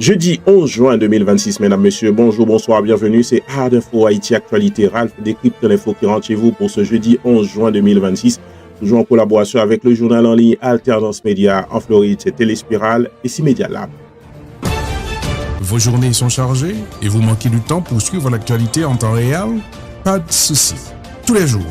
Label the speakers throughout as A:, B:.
A: Jeudi 11 juin 2026, mesdames, messieurs, bonjour, bonsoir, bienvenue. C'est Hard Info Haïti Actualité. Ralph décrypte l'info qui rentre chez vous pour ce jeudi 11 juin 2026. Toujours en collaboration avec le journal en ligne Alternance Média. En Floride, c'est Téléspirale et Simedia Lab.
B: Vos journées sont chargées et vous manquez du temps pour suivre l'actualité en temps réel? Pas de souci. Tous les jours,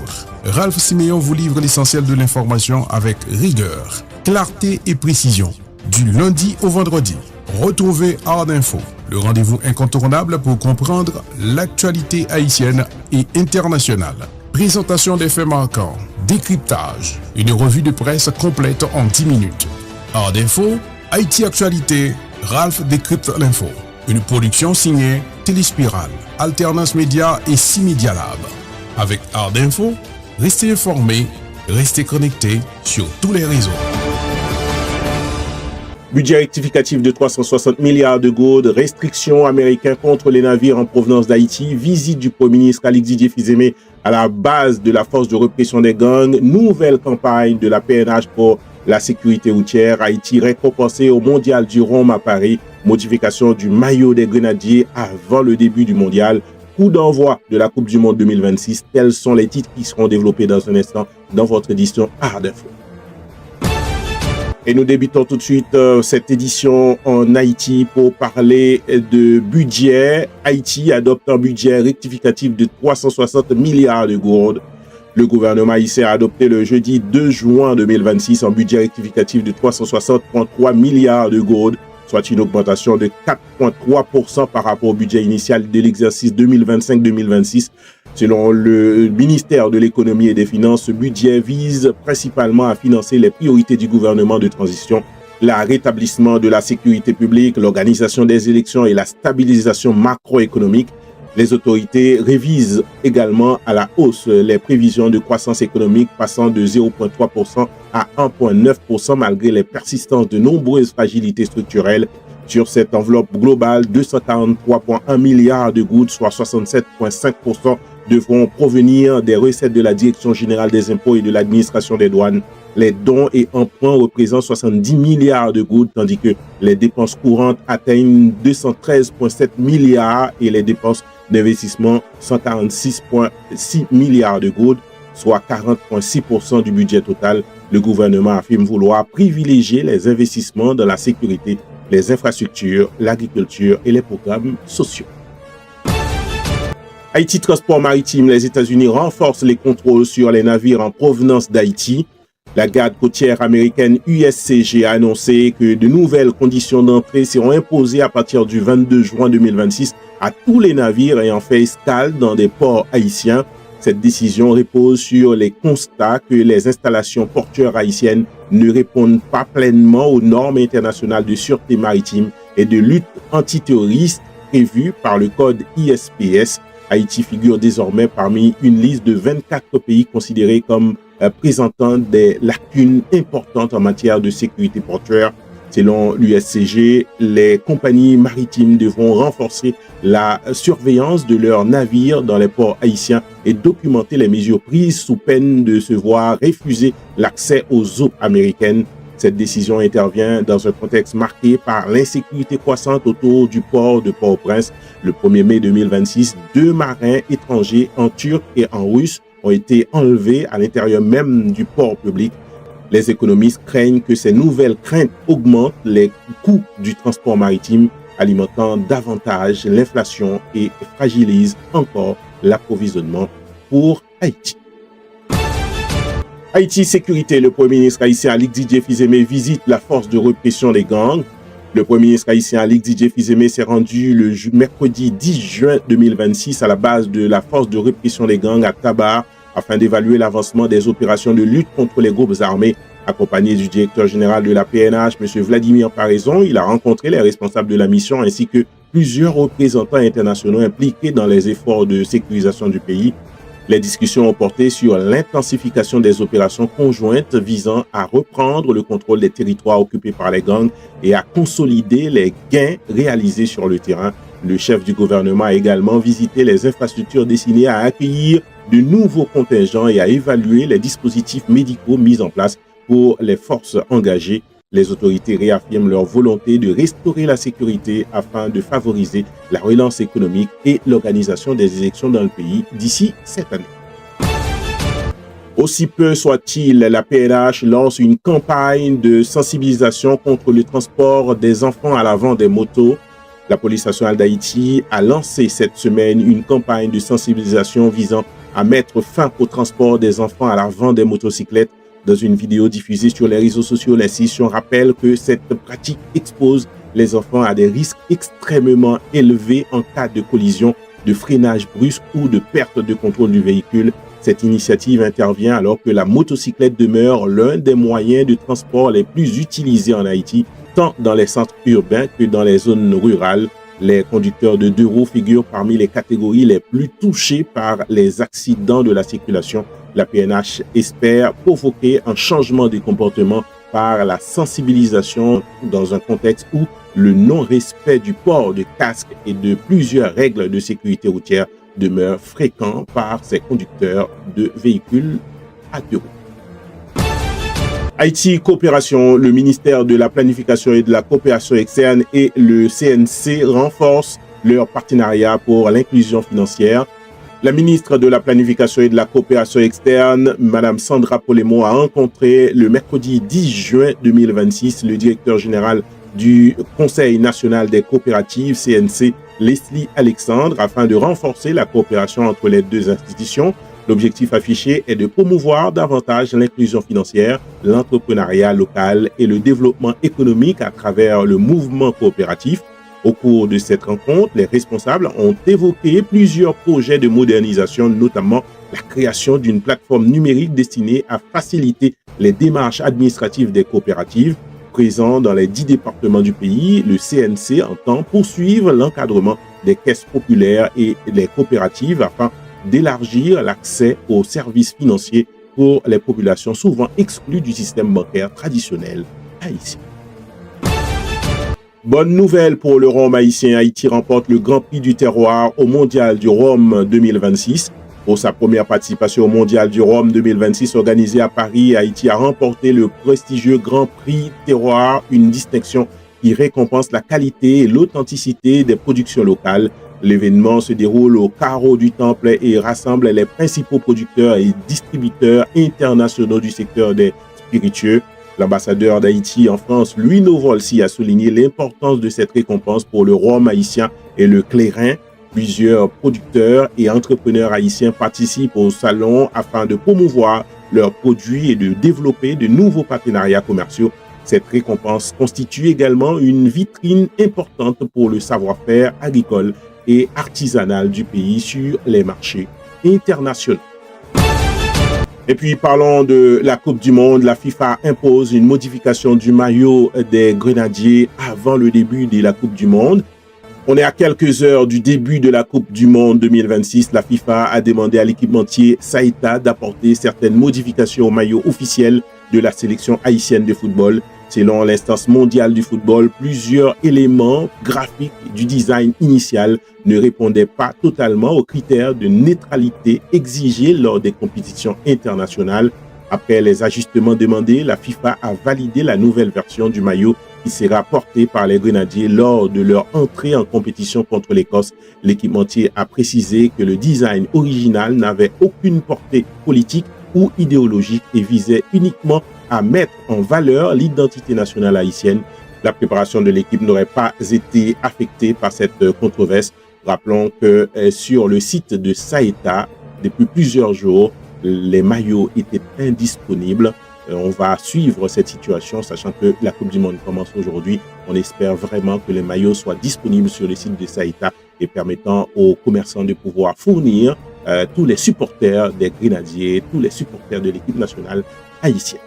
B: Ralph Siméon vous livre l'essentiel de l'information avec rigueur, clarté et précision. Du lundi au vendredi, retrouvez Hard Info, le rendez-vous incontournable pour comprendre l'actualité haïtienne et internationale. Présentation des faits marquants, décryptage, une revue de presse complète en 10 minutes. Hard Info, Haïti Actualité, Ralph décrypte l'info. Une production signée Téléspirale, Alternance Média et Simedia Lab. Avec Hard Info, restez informés, restez connectés sur tous les réseaux.
A: Budget rectificatif de 360 milliards de gourdes, restrictions américaines contre les navires en provenance d'Haïti, visite du Premier ministre Alix Didier Fils-Aimé à la base de la force de répression des gangs, nouvelle campagne de la PNH pour la sécurité routière, Haïti récompensé au Mondial du Rhum à Paris, modification du maillot des grenadiers avant le début du mondial, coup d'envoi de la Coupe du Monde 2026, tels sont les titres qui seront développés dans un instant dans votre édition Hard Info. Et nous débutons tout de suite cette édition en Haïti pour parler de budget. Haïti adopte un budget rectificatif de 360 milliards de gourdes. Le gouvernement haïtien a adopté le jeudi 2 juin 2026 un budget rectificatif de 360,3 milliards de gourdes, soit une augmentation de 4,3% par rapport au budget initial de l'exercice 2025-2026. Selon le ministère de l'Économie et des Finances, ce budget vise principalement à financer les priorités du gouvernement de transition, le rétablissement de la sécurité publique, l'organisation des élections et la stabilisation macroéconomique. Les autorités révisent également à la hausse les prévisions de croissance économique passant de 0,3% à 1,9% malgré les persistances de nombreuses fragilités structurelles. Sur cette enveloppe globale, 243,1 milliards de gourdes, soit 67,5%, devront provenir des recettes de la Direction générale des impôts et de l'administration des douanes. Les dons et emprunts représentent 70 milliards de gourdes, tandis que les dépenses courantes atteignent 213,7 milliards et les dépenses d'investissement 146,6 milliards de gourdes, soit 40,6% du budget total. Le gouvernement affirme vouloir privilégier les investissements dans la sécurité, les infrastructures, l'agriculture et les programmes sociaux. Haïti Transport Maritime, les États-Unis renforcent les contrôles sur les navires en provenance d'Haïti. La garde côtière américaine USCG a annoncé que de nouvelles conditions d'entrée seront imposées à partir du 22 juin 2026 à tous les navires ayant fait escale dans des ports haïtiens. Cette décision repose sur les constats que les installations portuaires haïtiennes ne répondent pas pleinement aux normes internationales de sûreté maritime et de lutte antiterroriste prévues par le code ISPS. Haïti figure désormais parmi une liste de 24 pays considérés comme présentant des lacunes importantes en matière de sécurité portuaire. Selon l'USCG, les compagnies maritimes devront renforcer la surveillance de leurs navires dans les ports haïtiens et documenter les mesures prises sous peine de se voir refuser l'accès aux eaux américaines. Cette décision intervient dans un contexte marqué par l'insécurité croissante autour du port de Port-au-Prince. Le 1er mai 2026, 2 marins étrangers en turc et en russe ont été enlevés à l'intérieur même du port public. Les économistes craignent que ces nouvelles craintes augmentent les coûts du transport maritime, alimentant davantage l'inflation et fragilisent encore l'approvisionnement pour Haïti. Haïti Sécurité, le Premier ministre haïtien Alix Didier Fils-Aimé visite la force de répression des gangs. Le Premier ministre haïtien Alix Didier Fils-Aimé s'est rendu le mercredi 10 juin 2026 à la base de la force de répression des gangs à Tabar afin d'évaluer l'avancement des opérations de lutte contre les groupes armés. Accompagné du directeur général de la PNH, M. Vladimir Paraison, il a rencontré les responsables de la mission ainsi que plusieurs représentants internationaux impliqués dans les efforts de sécurisation du pays. Les discussions ont porté sur l'intensification des opérations conjointes visant à reprendre le contrôle des territoires occupés par les gangs et à consolider les gains réalisés sur le terrain. Le chef du gouvernement a également visité les infrastructures destinées à accueillir de nouveaux contingents et à évaluer les dispositifs médicaux mis en place pour les forces engagées. Les autorités réaffirment leur volonté de restaurer la sécurité afin de favoriser la relance économique et l'organisation des élections dans le pays d'ici cette année. Aussi peu soit-il, la PNH lance une campagne de sensibilisation contre le transport des enfants à l'avant des motos. La police nationale d'Haïti a lancé cette semaine une campagne de sensibilisation visant à mettre fin au transport des enfants à l'avant des motocyclettes. Dans une vidéo diffusée sur les réseaux sociaux, l'institution rappelle que cette pratique expose les enfants à des risques extrêmement élevés en cas de collision, de freinage brusque ou de perte de contrôle du véhicule. Cette initiative intervient alors que la motocyclette demeure l'un des moyens de transport les plus utilisés en Haïti, tant dans les centres urbains que dans les zones rurales. Les conducteurs de 2 roues figurent parmi les catégories les plus touchées par les accidents de la circulation. La PNH espère provoquer un changement de comportement par la sensibilisation dans un contexte où le non-respect du port de casque et de plusieurs règles de sécurité routière demeure fréquent par ces conducteurs de véhicules à 2 roues. Haïti Coopération, le ministère de la Planification et de la Coopération externe et le CNC renforcent leur partenariat pour l'inclusion financière. La ministre de la Planification et de la Coopération externe, Mme Sandra Polemo, a rencontré le mercredi 10 juin 2026 le directeur général du Conseil national des coopératives, CNC, Leslie Alexandre, afin de renforcer la coopération entre les deux institutions. L'objectif affiché est de promouvoir davantage l'inclusion financière, l'entrepreneuriat local et le développement économique à travers le mouvement coopératif. Au cours de cette rencontre, les responsables ont évoqué plusieurs projets de modernisation, notamment la création d'une plateforme numérique destinée à faciliter les démarches administratives des coopératives. Présent dans les 10 départements du pays, le CNC entend poursuivre l'encadrement des caisses populaires et des coopératives afin d'élargir l'accès aux services financiers pour les populations souvent exclues du système bancaire traditionnel haïtien. Bonne nouvelle pour le rhum haïtien. Haïti remporte le Grand Prix du terroir au Mondial du Rhum 2026. Pour sa première participation au Mondial du Rhum 2026 organisé à Paris, Haïti a remporté le prestigieux Grand Prix Terroir, une distinction qui récompense la qualité et l'authenticité des productions locales. L'événement se déroule au carreau du Temple et rassemble les principaux producteurs et distributeurs internationaux du secteur des spiritueux. L'ambassadeur d'Haïti en France, Louis Novolsi, a souligné l'importance de cette récompense pour le rhum haïtien et le clairin. Plusieurs producteurs et entrepreneurs haïtiens participent au salon afin de promouvoir leurs produits et de développer de nouveaux partenariats commerciaux. Cette récompense constitue également une vitrine importante pour le savoir-faire agricole et artisanal du pays sur les marchés internationaux. Et puis parlons de la Coupe du Monde. La FIFA impose une modification du maillot des Grenadiers avant le début de la Coupe du Monde. On est à quelques heures du début de la Coupe du Monde 2026. La FIFA a demandé à l'équipementier Saïta d'apporter certaines modifications au maillot officiel de la sélection haïtienne de football. Selon l'instance mondiale du football, plusieurs éléments graphiques du design initial ne répondaient pas totalement aux critères de neutralité exigés lors des compétitions internationales. Après les ajustements demandés, la FIFA a validé la nouvelle version du maillot qui sera porté par les Grenadiers lors de leur entrée en compétition contre l'Écosse. L'équipementier a précisé que le design original n'avait aucune portée politique ou idéologique et visait uniquement à mettre en valeur l'identité nationale haïtienne. La préparation de l'équipe n'aurait pas été affectée par cette controverse. Rappelons que sur le site de Saïta, depuis plusieurs jours, les maillots étaient indisponibles. On va suivre cette situation, sachant que la Coupe du Monde commence aujourd'hui. On espère vraiment que les maillots soient disponibles sur le site de Saïta et permettant aux commerçants de pouvoir fournir tous les supporters des Grenadiers, tous les supporters de l'équipe nationale haïtienne.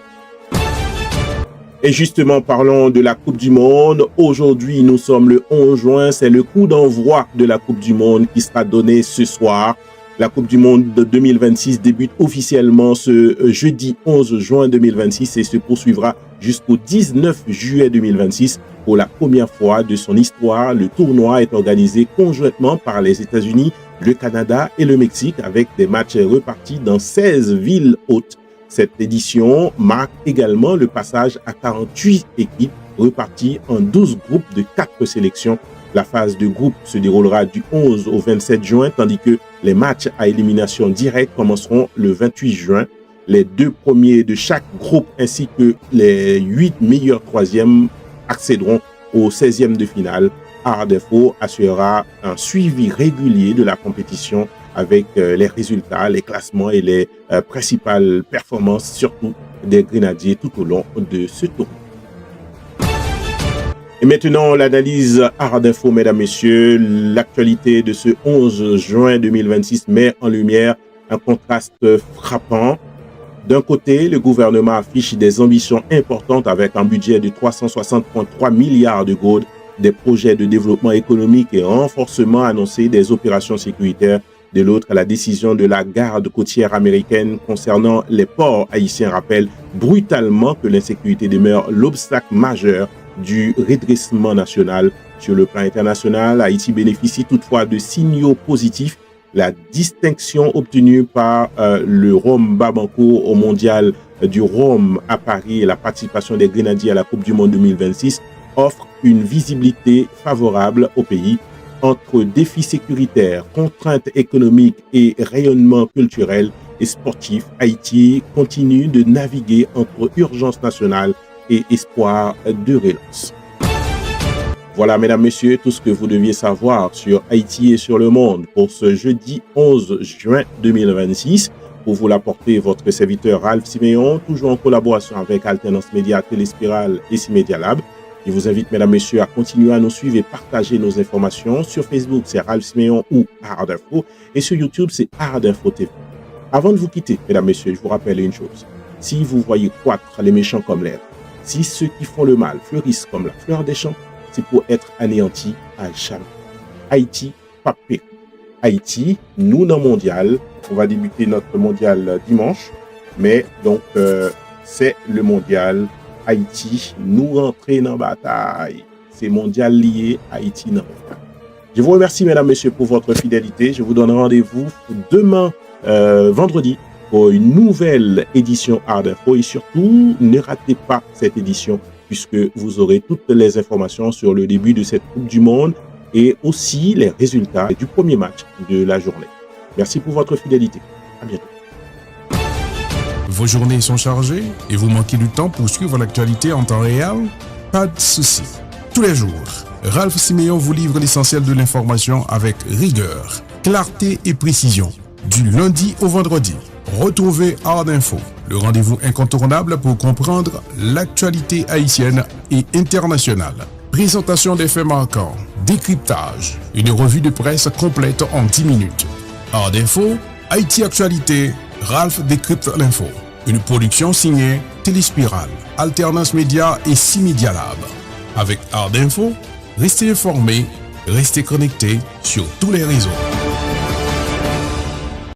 A: Et justement, parlons de la Coupe du Monde. Aujourd'hui, nous sommes le 11 juin. C'est le coup d'envoi de la Coupe du Monde qui sera donné ce soir. La Coupe du Monde de 2026 débute officiellement ce jeudi 11 juin 2026 et se poursuivra jusqu'au 19 juillet 2026. Pour la première fois de son histoire, le tournoi est organisé conjointement par les États-Unis, le Canada et le Mexique avec des matchs repartis dans 16 villes hôtes. Cette édition marque également le passage à 48 équipes reparties en 12 groupes de 4 sélections. La phase de groupe se déroulera du 11 au 27 juin, tandis que les matchs à élimination directe commenceront le 28 juin. Les 2 premiers de chaque groupe ainsi que les 8 meilleurs troisièmes accéderont au 16e de finale. Art Info assurera un suivi régulier de la compétition avec les résultats, les classements et les principales performances, surtout des Grenadiers tout au long de ce tournoi. Et maintenant, l'analyse Art Info, mesdames, messieurs. L'actualité de ce 11 juin 2026 met en lumière un contraste frappant. D'un côté, le gouvernement affiche des ambitions importantes avec un budget de 360,3 milliards de gourdes, des projets de développement économique et renforcement annoncés des opérations sécuritaires. De l'autre, la décision de la garde côtière américaine concernant les ports haïtiens rappelle brutalement que l'insécurité demeure l'obstacle majeur du redressement national. Sur le plan international, Haïti bénéficie toutefois de signaux positifs. La distinction obtenue par le Rhum Babanco au mondial du Rhum à Paris et la participation des Grenadiers à la Coupe du Monde 2026 offrent une visibilité favorable au pays. Entre défis sécuritaires, contraintes économiques et rayonnement culturel et sportif, Haïti continue de naviguer entre urgence nationale et espoir de relance. Voilà, mesdames, messieurs, tout ce que vous deviez savoir sur Haïti et sur le monde pour ce jeudi 11 juin 2026. Pour vous l'apporter, votre serviteur Ralph Siméon, toujours en collaboration avec Alternance Média, Téléspiral et Cimedia Lab. Je vous invite, mesdames, messieurs, à continuer à nous suivre et partager nos informations. Sur Facebook, c'est Ralph Siméon ou Art Info. Et sur YouTube, c'est Art Info TV. Avant de vous quitter, mesdames, messieurs, je vous rappelle une chose. Si vous voyez croître les méchants comme l'herbe, si ceux qui font le mal fleurissent comme la fleur des champs, c'est pour être anéanti à jamais. Haïti, pas pire. Haïti, nous dans le mondial. On va débuter notre mondial dimanche. Mais donc, c'est le mondial. Haïti, nous rentrer dans la bataille. C'est mondial lié, Haïti dans la bataille. Je vous remercie, mesdames, messieurs, pour votre fidélité. Je vous donne rendez-vous demain, vendredi, pour une nouvelle édition Art Info. Et surtout, ne ratez pas cette édition, puisque vous aurez toutes les informations sur le début de cette Coupe du Monde et aussi les résultats du premier match de la journée. Merci pour votre fidélité. À bientôt.
B: Vos journées sont chargées et vous manquez du temps pour suivre l'actualité en temps réel? Pas de souci. Tous les jours, Ralph Siméon vous livre l'essentiel de l'information avec rigueur, clarté et précision. Du lundi au vendredi, retrouvez Art Info, le rendez-vous incontournable pour comprendre l'actualité haïtienne et internationale. Présentation des faits marquants, décryptage, une revue de presse complète en 10 minutes. Art Info, Haïti Actualité, Ralph décrypte l'info. Une production signée Téléspiral, Alternance Média et Cimedia Lab. Avec Art Info, restez informés, restez connectés sur tous les réseaux.